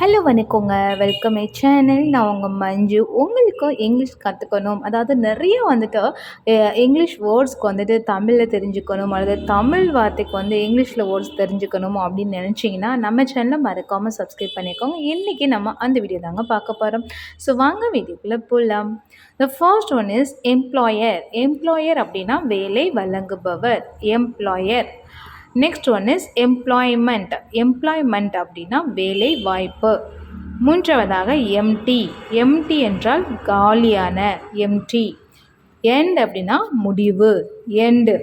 Hello வணக்கங்க. Welcome my channel. நான் உங்கள் மஞ்சு. உங்களுக்கும் இங்கிலீஷ் கற்றுக்கணும், அதாவது நிறைய வந்துட்டு இங்கிலீஷ் வேர்ட்ஸ்க்கு வந்துட்டு தமிழில் தெரிஞ்சுக்கணும், அல்லது தமிழ் வார்த்தைக்கு வந்து இங்கிலீஷில் வேர்ட்ஸ் தெரிஞ்சுக்கணும் அப்படின்னு நினச்சிங்கன்னா நம்ம சேனலை மறக்காமல் சப்ஸ்கிரைப் பண்ணிக்கோங்க. இன்றைக்கி நம்ம அந்த வீடியோ தாங்க பார்க்க போகிறோம். ஸோ வாங்க வீடியோக்குள்ளே போகலாம். The first one is employer. Employer அப்படின்னா வேலை வழங்குபவர், employer. Next one is employment. Employment அப்படின்னா வேலை வாய்ப்பு. மூன்றாவதாக எம்டி. எம்டி என்றால் காலியான, எம்டி. எண்ட் அப்படின்னா முடிவு, எண்ட்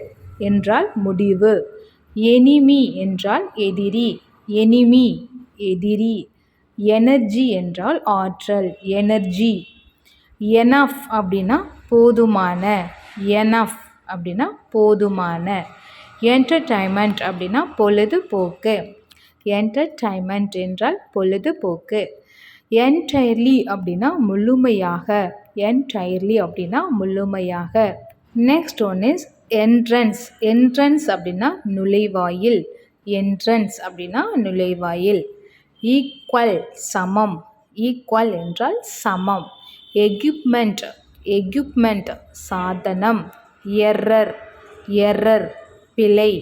என்றால் முடிவு. எனிமி என்றால் எதிரி, எனிமி எதிரி. எனர்ஜி என்றால் ஆற்றல், எனர்ஜி. எனஃப் அப்படின்னா போதுமான, எனஃப் அப்படின்னா போதுமான. என்டர்டைன்மெண்ட் அப்படின்னா பொழுதுபோக்கு, என்டர்டைன்மெண்ட் என்றால் பொழுதுபோக்கு. என்டையர்லி அப்படின்னா முழுமையாக, என்டையர்லி அப்படின்னா முழுமையாக. Next one is entrance. Entrance அப்படின்னா நுழைவாயில், என்ட்ரன்ஸ் அப்படின்னா நுழைவாயில். ஈக்குவல் சமம், ஈக்குவல் என்றால் சமம். எக்யூப்மெண்ட், எக்யூப்மெண்ட் சாதனம். எரர், எரர் பிழை.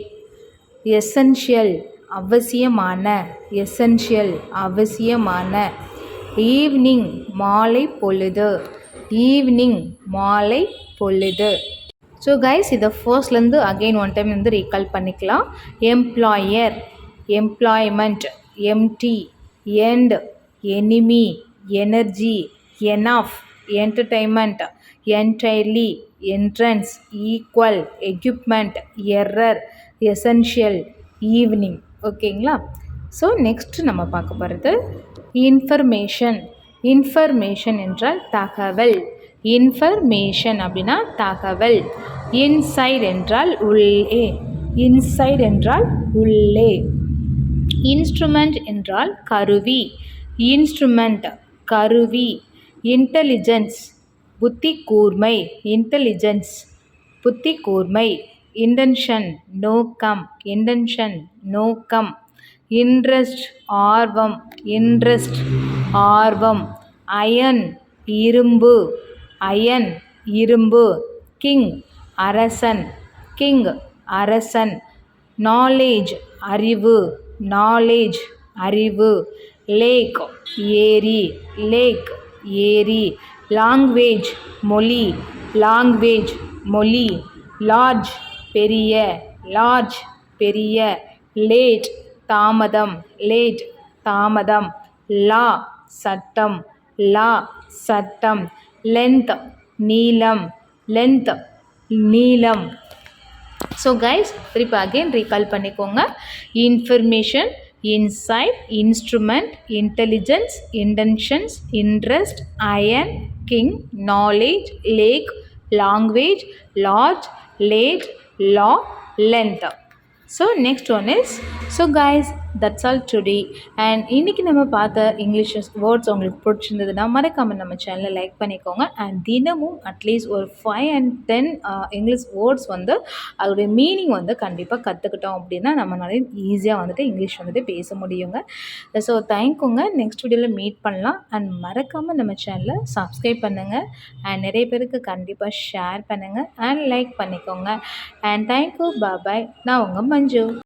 எசென்ஷியல் அவசியமான, எசென்ஷியல் அவசியமான. ஈவினிங் மாலை பொழுது, ஈவினிங் மாலை பொழுது. ஸோ கைஸ் இதை ஃபர்ஸ்ட்லேருந்து அகெயின் ஒன் டைம் வந்து ரீகால் பண்ணிக்கலாம். Employer, employment, empty, end, enemy, energy, enough, entertainment, entirely, entrance, equal, equipment, error, essential, evening. ஓகேங்களா? ஸோ நெக்ஸ்ட்டு நம்ம பார்க்க போகிறது இன்ஃபர்மேஷன். இன்ஃபர்மேஷன் என்றால் தகவல், இன்ஃபர்மேஷன் அப்படின்னா தகவல். இன்சைட் என்றால் உள்ளே, இன்சைட் என்றால் உள்ளே. இன்ஸ்ட்ருமெண்ட் என்றால் கருவி, இன்ஸ்ட்ருமெண்ட் கருவி. இன்டெலிஜென்ஸ் புத்தி கூர்மை, இன்டெலிஜென்ஸ் புத்தி கூர்மை. இன்டென்ஷன் நோக்கம், இன்டென்ஷன் நோக்கம். இன்ட்ரெஸ்ட் ஆர்வம், இன்ட்ரெஸ்ட் ஆர்வம். அயன் இரும்பு, அயன் இரும்பு. கிங் அரசன், கிங் அரசன். நாலேஜ் அறிவு, நாலேஜ் அறிவு. லேக் ஏரி, லேக் ஏரி. லாங்குவேஜ் மொழி, லாங்குவேஜ் மொழி. லார்ஜ் பெரிய, லார்ஜ் பெரிய. லேட் தாமதம், லேட் தாமதம். லா சட்டம், லா சட்டம். லென்த் நீளம், லென்த் நீளம். ஸோ கைஸ் திருப்பி அகெயின் ரீகால் பண்ணிக்கோங்க. Information, insight, instrument, intelligence, intentions, interest, iron, king, knowledge, lake, language, large, late, law, length. So next one is, so guys that's all today. And இன்றைக்கி நம்ம பார்த்த English words உங்களுக்கு பிடிச்சிருந்ததுன்னா மறக்காமல் நம்ம சேனலை லைக் பண்ணிக்கோங்க. அண்ட் தினமும் அட்லீஸ்ட் ஒரு 5 and 10 இங்கிலீஷ் வேர்ட்ஸ் வந்து அதோடைய மீனிங் வந்து கண்டிப்பாக கற்றுக்கிட்டோம் அப்படின்னா நம்மளால ஈஸியாக வந்துட்டு இங்கிலீஷ் வந்துட்டு பேச முடியுங்க. ஸோ தேங்க்யூங்க. நெக்ஸ்ட் வீடியோவில் மீட் பண்ணலாம். அண்ட் மறக்காமல் நம்ம சேனலை சப்ஸ்கிரைப் பண்ணுங்கள். அண்ட் நிறைய பேருக்கு கண்டிப்பாக ஷேர் பண்ணுங்கள் அண்ட் லைக் பண்ணிக்கோங்க. அண்ட் தேங்க்யூ, பாய். நான் உங்கள் மஞ்சு.